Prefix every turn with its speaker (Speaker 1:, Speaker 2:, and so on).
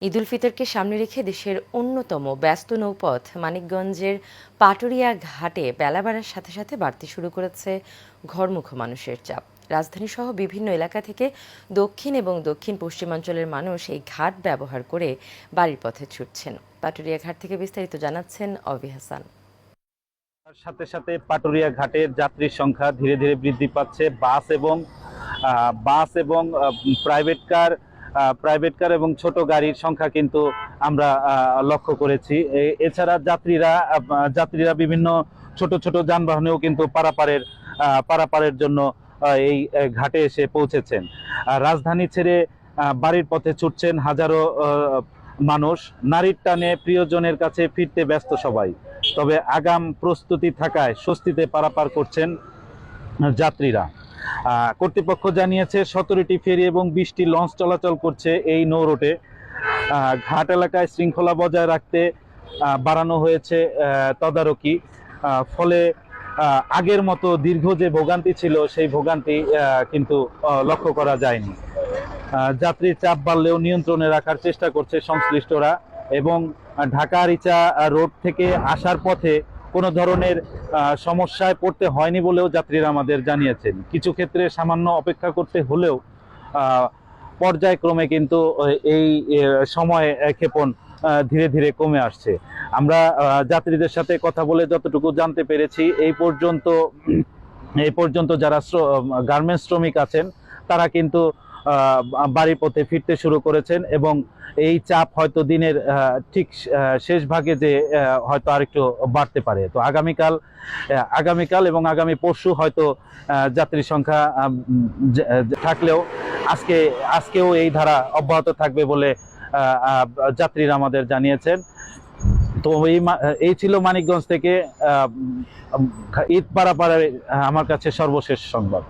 Speaker 1: ঈদ উল ফিতরকে সামনে রেখে দেশের অন্যতম ব্যস্ত নৌপথ মানিকগঞ্জের পাটুরিয়া ঘাটে বেলা বাড়ার সাথে সাথে বাড়তে শুরু করেছে ঘরমুখ মানুষের চাপ। রাজধানীসহ বিভিন্ন এলাকা থেকে দক্ষিণ এবং দক্ষিণ পশ্চিমাঞ্চলের মানুষ এই ঘাট ব্যবহার করে বাড়ির পথে ছুটছেন। পাটুরিয়া ঘাট থেকে বিস্তারিত জানাচ্ছেন অভি হাসান।
Speaker 2: সাথে সাথে পাটুরিয়া ঘাটের যাত্রীর সংখ্যা ধীরে ধীরে বৃদ্ধি পাচ্ছে। বাস এবং প্রাইভেট কার এবং ছোট গাড়ির সংখ্যা কিন্তু আমরা লক্ষ্য করেছি। এছাড়া যাত্রীরা বিভিন্ন ছোট ছোট যানবাহনেও কিন্তু পারাপারের জন্য এই ঘাটে এসে পৌঁছেছেন। রাজধানী ছেড়ে বাড়ির পথে ছুটছেন হাজারো মানুষ। নারীর টানে প্রিয়জনের কাছে ফিরতে ব্যস্ত সবাই, তবে আগাম প্রস্তুতি থাকায় স্বস্তিতে পারাপার করছেন যাত্রীরা। কর্তৃপক্ষ জানিয়েছে 17টি ফেরি এবং 20টি লঞ্চ চলাচল করছে এই নৌ রুটে। ঘাট এলাকায় শৃঙ্খলা বজায় রাখতে বাড়ানো হয়েছে তদারকি। ফলে আগের মতো দীর্ঘ যে ভোগান্তি ছিল সেই ভোগান্তি কিন্তু লক্ষ্য করা যায়নি। যাত্রীর চাপ বাড়লেও নিয়ন্ত্রণে রাখার চেষ্টা করছে সংশ্লিষ্টরা এবং ঢাকা রিচা রোড থেকে আসার পথে কোনো ধরনের সমস্যায় পড়তে হয়নি বলেও যাত্রীরা আমাদের জানিয়েছেন। কিছু ক্ষেত্রে সামান্য অপেক্ষা করতে হলেও পর্যায়ক্রমে কিন্তু এই সময় ক্ষেপণ ধীরে ধীরে কমে আসছে। আমরা যাত্রীদের সাথে কথা বলে যতটুকু জানতে পেরেছি, এই পর্যন্ত যারা গার্মেন্টস শ্রমিক আছেন তারা কিন্তু বাড়ির পথে ফিরতে শুরু করেছেন এবং এই চাপ হয়তো দিনের ঠিক শেষ ভাগে যে হয়তো আরেকটু বাড়তে পারে। তো আগামীকাল এবং আগামী পরশু হয়তো যাত্রী সংখ্যা থাকলেও আজকেও এই ধারা অব্যাহত থাকবে বলে যাত্রীরা আমাদের জানিয়েছেন। তো এই ছিল মানিকগঞ্জ থেকে ঈদ পারাপারের আমার কাছে সর্বশেষ সংবাদ।